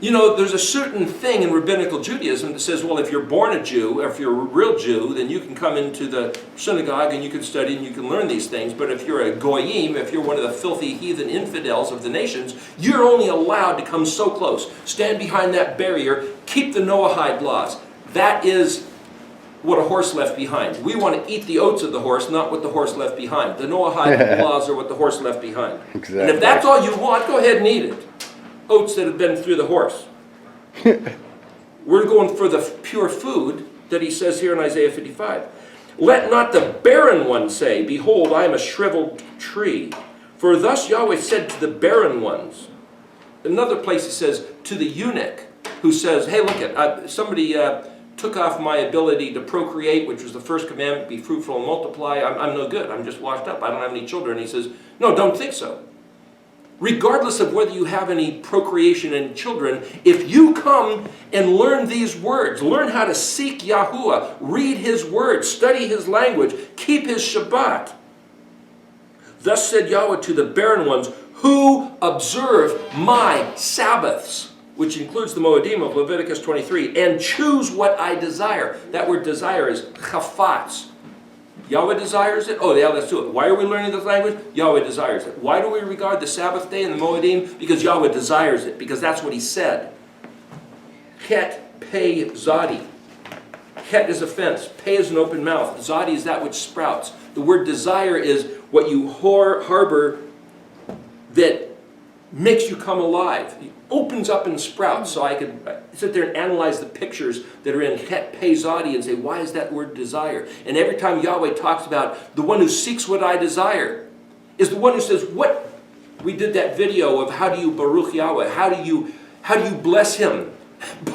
You know, there's a certain thing in rabbinical Judaism that says, well, if you're born a Jew, or if you're a real Jew, then you can come into the synagogue and you can study and you can learn these things. But if you're a goyim, if you're one of the filthy heathen infidels of the nations, you're only allowed to come so close. Stand behind that barrier, keep the Noahide laws. That is what a horse left behind. We want to eat the oats of the horse, not what the horse left behind. The Noahide laws are what the horse left behind. Exactly. And if that's all you want, go ahead and eat it. Oats that have been through the horse. We're going for the pure food that he says here in Isaiah 55. Let not the barren one say, behold, I am a shriveled tree. For thus Yahweh said to the barren ones. Another place he says, to the eunuch, who says, hey, look, somebody took off my ability to procreate, which was the first commandment, be fruitful and multiply. I'm no good. I'm just washed up. I don't have any children. He says, no, don't think so. Regardless of whether you have any procreation and children, if you come and learn these words, learn how to seek Yahuwah, read His words, study His language, keep His Shabbat. Thus said Yahweh to the barren ones, who observe my Sabbaths. which includes the Moedim of Leviticus 23, and choose what I desire. That word desire is chafats. Yahweh desires it? Oh yeah, let's do it. Why are we learning this language? Yahweh desires it. Why do we regard the Sabbath day and the Moedim? Because Yahweh desires it, because that's what he said. Het pei zadi. Het is a fence. Pei is an open mouth. Zadi is that which sprouts. The word desire is what you harbor that makes you come alive. It opens up and sprouts. So I could sit there and analyze the pictures that are in Het Pei Zadi and say, why is that word desire? And every time Yahweh talks about the one who seeks what I desire, is the one who says, what? We did that video of how do you Baruch Yahweh? How do you bless him?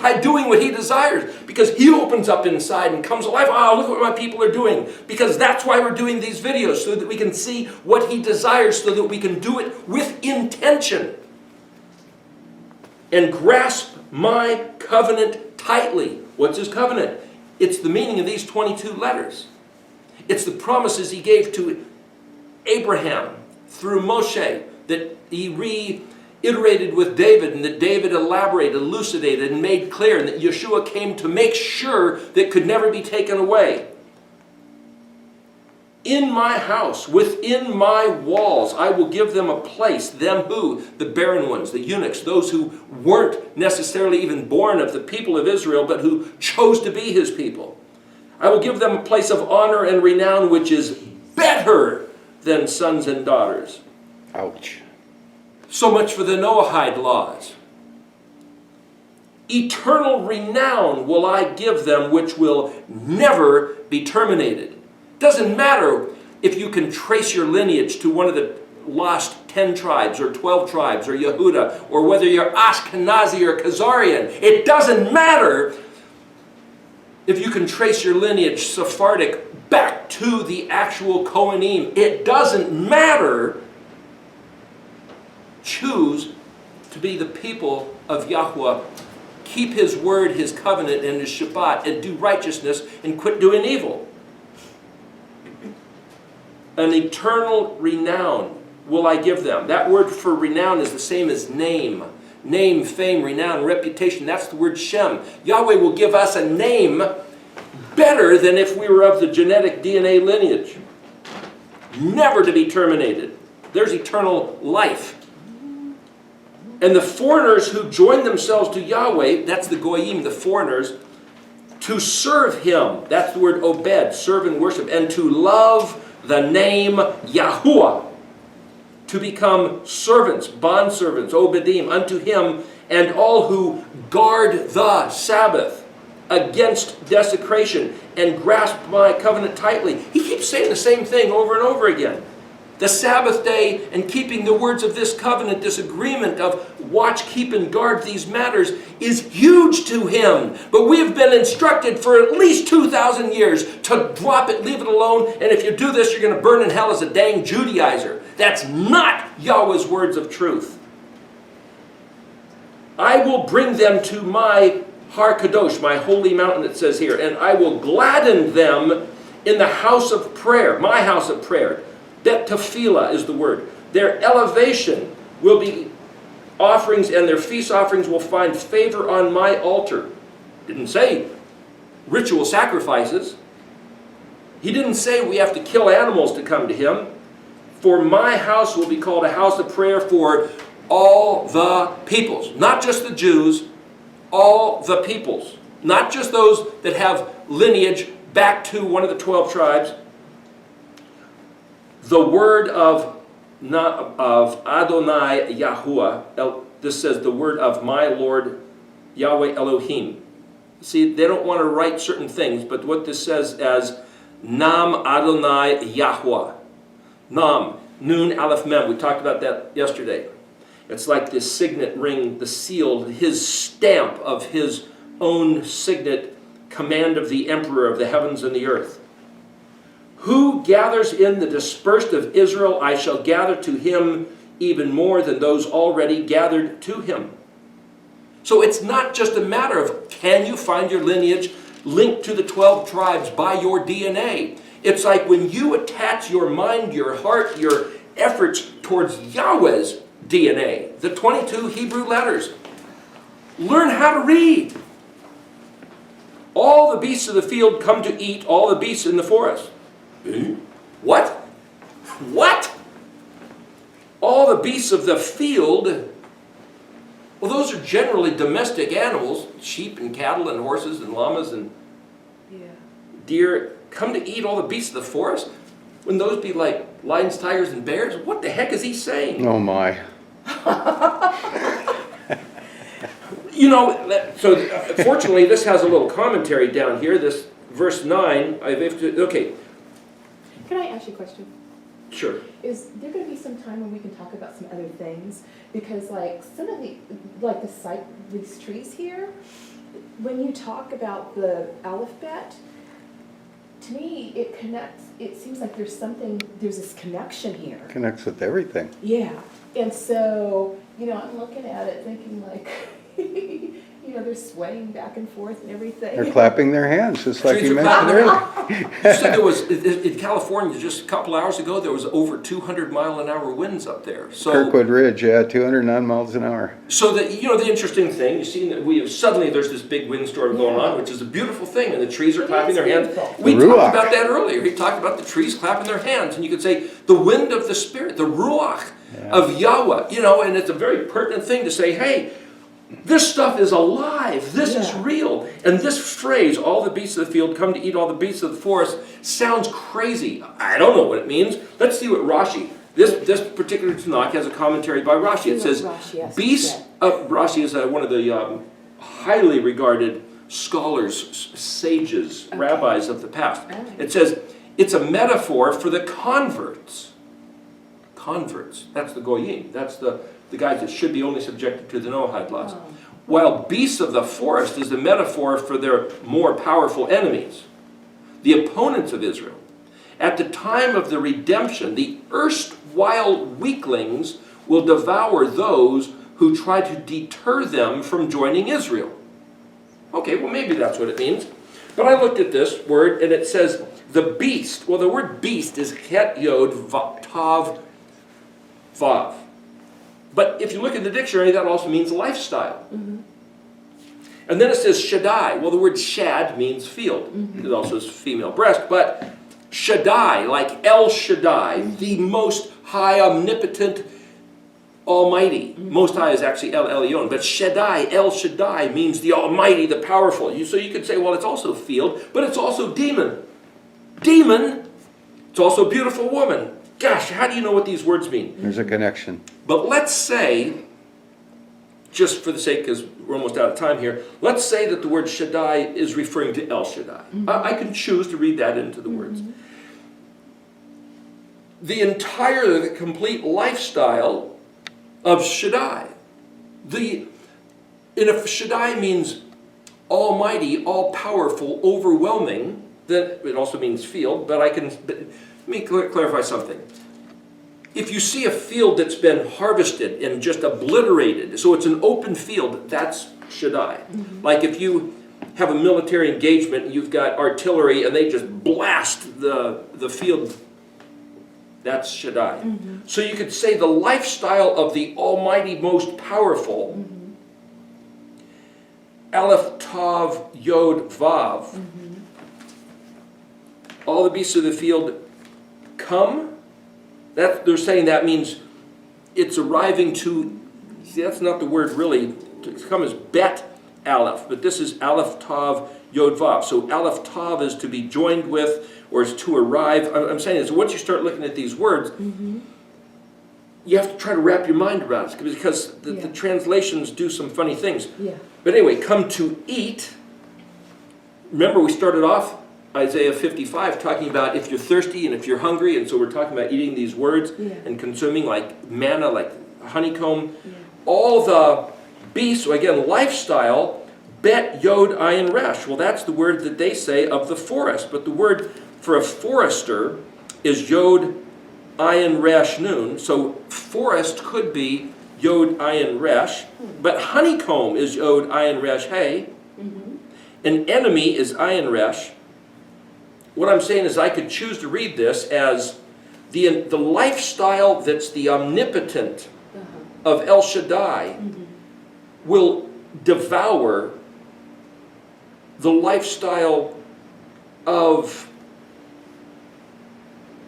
By doing what he desires. Because he opens up inside and comes alive. Oh, look what my people are doing. Because that's why we're doing these videos, so that we can see what he desires, so that we can do it with intention. And grasp my covenant tightly. What's his covenant? It's the meaning of these 22 letters. It's the promises he gave to Abraham through Moshe, that he reiterated with David, and that David elaborated, elucidated, and made clear, and that Yeshua came to make sure that could never be taken away. In my house, within my walls, I will give them a place. Them who? The barren ones, the eunuchs, those who weren't necessarily even born of the people of Israel, but who chose to be his people. I will give them a place of honor and renown, which is better than sons and daughters. Ouch. So much for the Noahide laws. Eternal renown will I give them, which will never be terminated. Doesn't matter if you can trace your lineage to one of the lost 10 tribes or 12 tribes or Yehuda, or whether you're Ashkenazi or Khazarian. It doesn't matter if you can trace your lineage Sephardic back to the actual Kohanim. It doesn't matter. Choose to be the people of Yahweh. Keep his word, his covenant, and his Shabbat, and do righteousness, and quit doing evil. An eternal renown will I give them. That word for renown is the same as name. Name, fame, renown, reputation. That's the word Shem. Yahweh will give us a name better than if we were of the genetic DNA lineage. Never to be terminated. There's eternal life. And the foreigners who join themselves to Yahweh, that's the Goyim, the foreigners, to serve him. That's the word obed, serve and worship. And to love the name Yahuwah, to become servants, bondservants, obedim, unto him, and all who guard the Sabbath against desecration and grasp my covenant tightly. He keeps saying the same thing over and over again. The Sabbath day and keeping the words of this covenant, this agreement of watch, keep, and guard these matters is huge to him. But we have been instructed for at least 2,000 years to drop it, leave it alone, and if you do this, you're going to burn in hell as a dang Judaizer. That's not Yahweh's words of truth. I will bring them to my Har Kadosh, my holy mountain, it says here, and I will gladden them in the house of prayer, my house of prayer. That tefillah is the word. Their elevation will be offerings, and their feast offerings will find favor on my altar. Didn't say ritual sacrifices. He didn't say we have to kill animals to come to him. For my house will be called a house of prayer for all the peoples. Not just the Jews, all the peoples. Not just those that have lineage back to one of the 12 tribes. The word of Adonai Yahuwah, this says the word of my Lord Yahweh Elohim. See, they don't want to write certain things, but what this says as Nam Adonai Yahuwah. Nam, Nun, Aleph, Mem. We talked about that yesterday. It's like this signet ring, the seal, his stamp of his own signet, command of the emperor of the heavens and the earth. Who gathers in the dispersed of Israel, I shall gather to him even more than those already gathered to him. So it's not just a matter of can you find your lineage linked to the 12 tribes by your DNA. It's like when you attach your mind, your heart, your efforts towards Yahweh's DNA, the 22 Hebrew letters. Learn how to read. All the beasts of the field come to eat all the beasts in the forest. What? What? All the beasts of the field? Well, those are generally domestic animals. Sheep and cattle and horses and llamas and deer come to eat all the beasts of the forest? Wouldn't those be like lions, tigers, and bears? What the heck is he saying? Oh my. You know, so fortunately this has a little commentary down here. This verse 9, okay, Can I ask you a question? sure. Is there going to be some time when we can talk about some other things? Because like some of the, like the site, these trees here, when you talk about the alphabet, to me it connects, it seems like there's this connection here. Connects with everything. Yeah, and so, you know, I'm looking at it thinking like, you know, they're swaying back and forth and everything. They're clapping their hands, just like Trees you are mentioned clapping earlier. You said there was, in California just a couple hours ago, there was over 200-mile-an-hour winds up there. So, Kirkwood Ridge, yeah, 209 miles an hour. so that, you know, the interesting thing, you see that suddenly there's this big windstorm going on, which is a beautiful thing, and the trees are It clapping is their hands. beautiful. We The Ruach. talked about that earlier. He talked about the trees clapping their hands, and you could say the wind of the Spirit, the Ruach of Yahweh, you know, and it's a very pertinent thing to say, hey, this stuff is alive. This is real. And this phrase, all the beasts of the field come to eat all the beasts of the forest, sounds crazy. I don't know what it means. Let's see what Rashi, this particular Tanakh has a commentary by Rashi. It says, beasts of, Rashi is one of the highly regarded scholars, sages, rabbis of the past. It says, it's a metaphor for the converts. Converts. That's the goyim. That's the guys that should be only subjected to the Noahide laws. While beasts of the forest is a metaphor for their more powerful enemies, the opponents of Israel. At the time of the redemption, the erstwhile weaklings will devour those who try to deter them from joining Israel. Okay, well maybe that's what it means. But I looked at this word and it says the beast. Well, the word beast is het yod tav vav. But if you look at the dictionary, that also means lifestyle. And then it says Shaddai. Well, the word Shad means field. It also is female breast. But Shaddai, like El Shaddai, the most high, omnipotent, almighty. Most high is actually El Elyon. But Shaddai, El Shaddai, means the almighty, the powerful. So you could say, well, it's also field, but it's also demon. Demon, it's also beautiful woman. Gosh, how do you know what these words mean? There's a connection. But let's say, just for the sake, because we're almost out of time here, let's say that the word Shaddai is referring to El Shaddai. I can choose to read that into the words. The complete lifestyle of Shaddai. If Shaddai means almighty, all-powerful, overwhelming, then it also means field, but let me clarify something. If you see a field that's been harvested and just obliterated, so it's an open field, that's Shaddai. Like if you have a military engagement and you've got artillery and they just blast the field, that's Shaddai. So you could say the lifestyle of the Almighty, most powerful, Aleph, Tav, Yod, Vav, all the beasts of the field come. They're saying that means it's arriving to, see, that's not the word really, to come as Bet Aleph, but this is Aleph Tav Yod Vav. So Aleph Tav is to be joined with, or is to arrive. I'm saying is once you start looking at these words, you have to try to wrap your mind around it, because the translations do some funny things. But anyway, come to eat. Remember we started off Isaiah 55 talking about if you're thirsty and if you're hungry, and so we're talking about eating these words and consuming like manna, like honeycomb. All the beasts, so again, lifestyle, Bet Yod Ayin Resh. Well, that's the word that they say of the forest, but the word for a forester is Yod Ayin Resh Nun. So forest could be Yod Ayin Resh, but honeycomb is Yod Ayin Resh Hey. An enemy is Ayin Resh. What I'm saying is I could choose to read this as the lifestyle that's the omnipotent of El Shaddai will devour the lifestyle of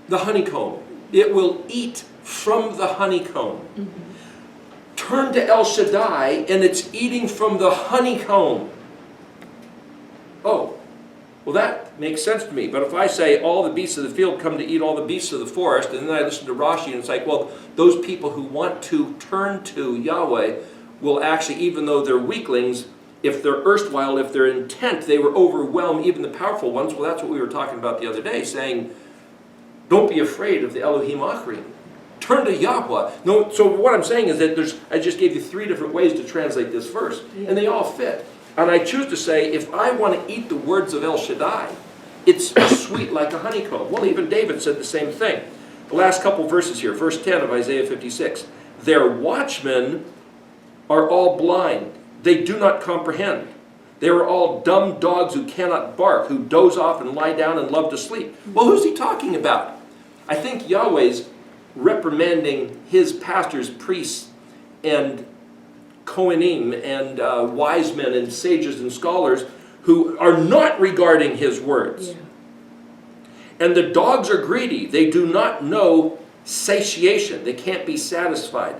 the honeycomb. It will eat from the honeycomb. Turn to El Shaddai, and it's eating from the honeycomb. Oh, well, that makes sense to me. But if I say all the beasts of the field come to eat all the beasts of the forest, and then I listen to Rashi, and it's like, well, those people who want to turn to Yahweh will actually, even though they're weaklings, if they're erstwhile, if they're intent, they were overwhelmed, even the powerful ones. Well, that's what we were talking about the other day, saying, don't be afraid of the Elohim Achrim. Turn to Yahweh. No, so what I'm saying is that I just gave you 3 different ways to translate this verse, and they all fit. And I choose to say, if I want to eat the words of El Shaddai, it's sweet like a honeycomb. Well, even David said the same thing. The last couple verses here, verse 10 of Isaiah 56. Their watchmen are all blind. They do not comprehend. They are all dumb dogs who cannot bark, who doze off and lie down and love to sleep. Well, who's he talking about? I think Yahweh's reprimanding his pastors, priests, and Kohanim, and wise men, and sages, and scholars who are not regarding his words. Yeah. And the dogs are greedy. They do not know satiation. They can't be satisfied.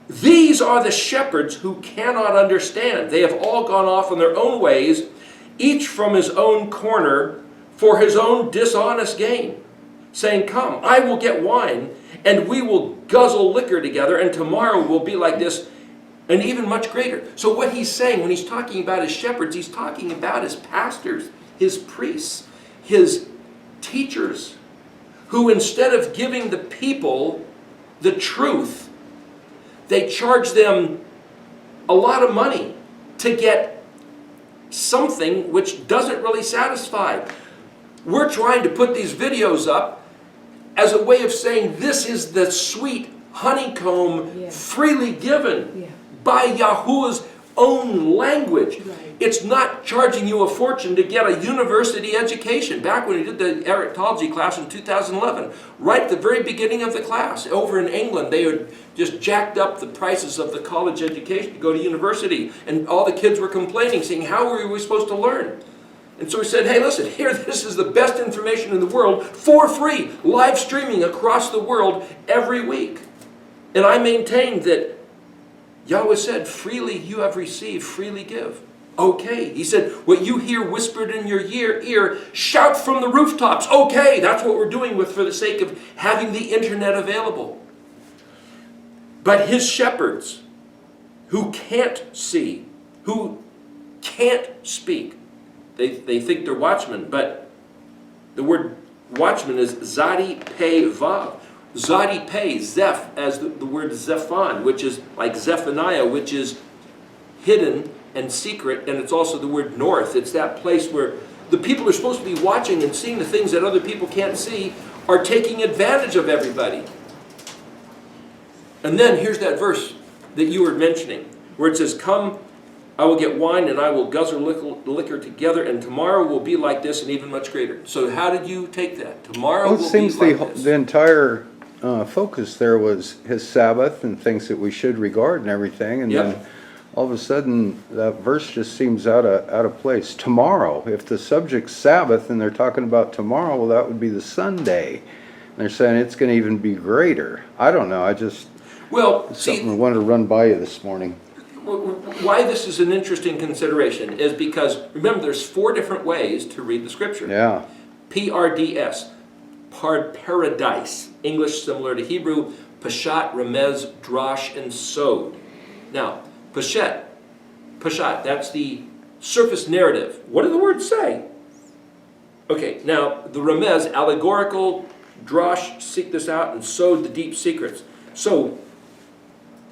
These are the shepherds who cannot understand. They have all gone off on their own ways, each from his own corner for his own dishonest gain, saying, come, I will get wine, and we will guzzle liquor together, and tomorrow will be like this, and even much greater. So what he's saying when he's talking about his shepherds, he's talking about his pastors, his priests, his teachers, who instead of giving the people the truth, they charge them a lot of money to get something which doesn't really satisfy. We're trying to put these videos up as a way of saying this is the sweet honeycomb freely given by Yahuwah's own language. Right. It's not charging you a fortune to get a university education. Back when we did the Erectology class in 2011, right at the very beginning of the class, over in England, they had just jacked up the prices of the college education to go to university. And all the kids were complaining, saying, how are we supposed to learn? And so we said, hey, listen, here, this is the best information in the world for free, live streaming across the world every week. And I maintained that Yahweh said, freely you have received, freely give. Okay. He said, what you hear whispered in your ear, shout from the rooftops. Okay, that's what we're doing for the sake of having the internet available. But his shepherds, who can't see, who can't speak, they think they're watchmen, but the word watchman is Zadi Pei Vav. Zadi Pei, Zeph, as the word Zephon, which is like Zephaniah, which is hidden and secret, and it's also the word north. It's that place where the people who are supposed to be watching and seeing the things that other people can't see are taking advantage of everybody. And then here's that verse that you were mentioning, where it says, come, I will get wine and I will guzzle liquor together, and tomorrow will be like this and even much greater. So how did you take that? Tomorrow will be like this. The entire focus there was his Sabbath and things that we should regard and everything, and then all of a sudden that verse just seems out of place. Tomorrow, if the subject's Sabbath and they're talking about tomorrow, well, that would be the Sunday. And they're saying it's going to even be greater. I don't know. Something I wanted to run by you this morning. Why this is an interesting consideration is because, remember, there's 4 different ways to read the scripture. Yeah. PRDS, paradise. English similar to Hebrew, Peshat, Remez, Drash, and Sod. Now, Peshat, that's the surface narrative. What do the words say? Okay, now, the Remez, allegorical, Drash, seek this out, and Sod, the deep secrets. So,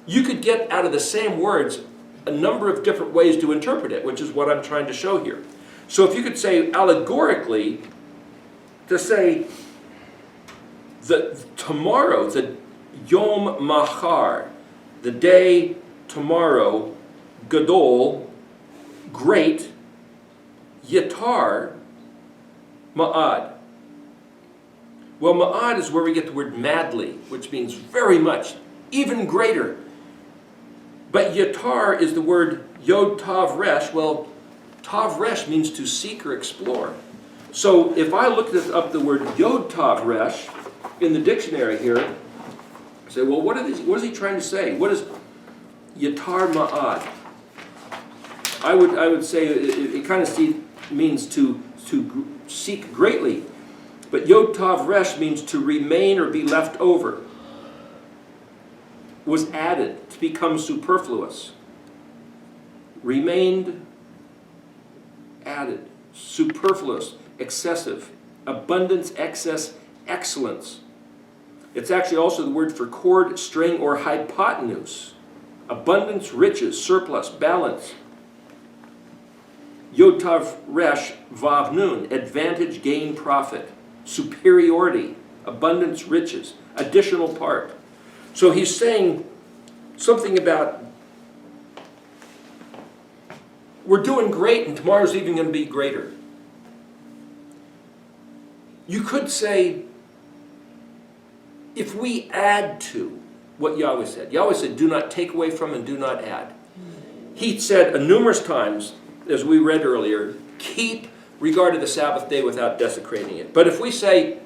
you could get out of the same words a number of different ways to interpret it, which is what I'm trying to show here. So if you could say allegorically, to say that tomorrow, the Yom Machar, the day tomorrow, Gadol, great, Yatar, Ma'ad. Well, Ma'ad is where we get the word madly, which means very much, even greater. But Yatar is the word Yod Tav Resh, well, Tav Resh means to seek or explore. So if I looked up the word Yod Tav Resh in the dictionary here, I say, well, what is he trying to say? What is Yatar Ma'ad? I would say it kind of means to seek greatly. But Yod Tav Resh means to remain or be left over. Was added, to become superfluous. Remained, added, superfluous, excessive, abundance, excess, excellence. It's actually also the word for chord, string, or hypotenuse. Abundance, riches, surplus, balance. Yod Tav Resh Vav Nun, advantage, gain, profit, superiority, abundance, riches, additional part. So he's saying something about we're doing great and tomorrow's even going to be greater. You could say, if we add to what Yahweh said, do not take away from and do not add. He said numerous times, as we read earlier, keep regard to the Sabbath day without desecrating it. But if we say,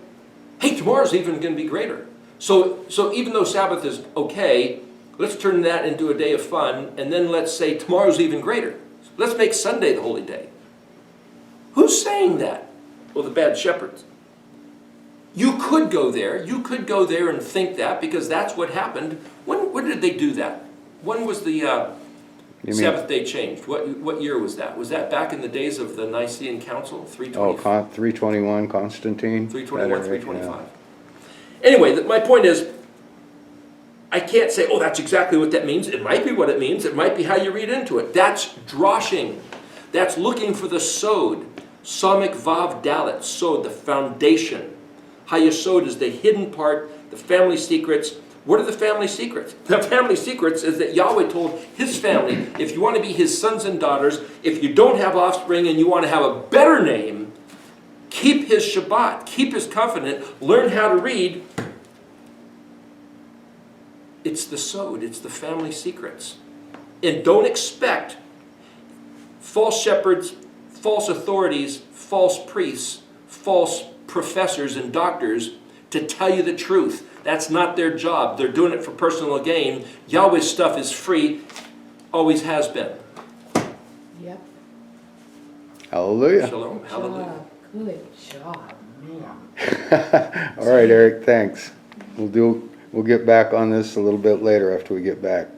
hey, tomorrow's even going to be greater. So even though Sabbath is okay, let's turn that into a day of fun, and then let's say tomorrow's even greater. Let's make Sunday the holy day. Who's saying that? Well, the bad shepherds. You could go there. You could go there and think that, because that's what happened. When did they do that? When was the Sabbath day changed? What year was that? Was that back in the days of the Nicene Council, 320? 321, Constantine. 321, 325. Anyway, my point is, I can't say, oh, that's exactly what that means. It might be what it means. It might be how you read into it. That's droshing. That's looking for the sod. Samik Vav Dalet, sod, the foundation. Hayasod is the hidden part, the family secrets. What are the family secrets? The family secrets is that Yahweh told his family, if you want to be his sons and daughters, if you don't have offspring and you want to have a better name, keep his Shabbat, keep his covenant, learn how to read. It's the sod, it's the family secrets. And don't expect false shepherds, false authorities, false priests, false professors and doctors to tell you the truth. That's not their job. They're doing it for personal gain. Yahweh's stuff is free, always has been. Yep. Hallelujah. Shalom. Hallelujah. Good job, man. All right, Eric, thanks. We'll get back on this a little bit later after we get back.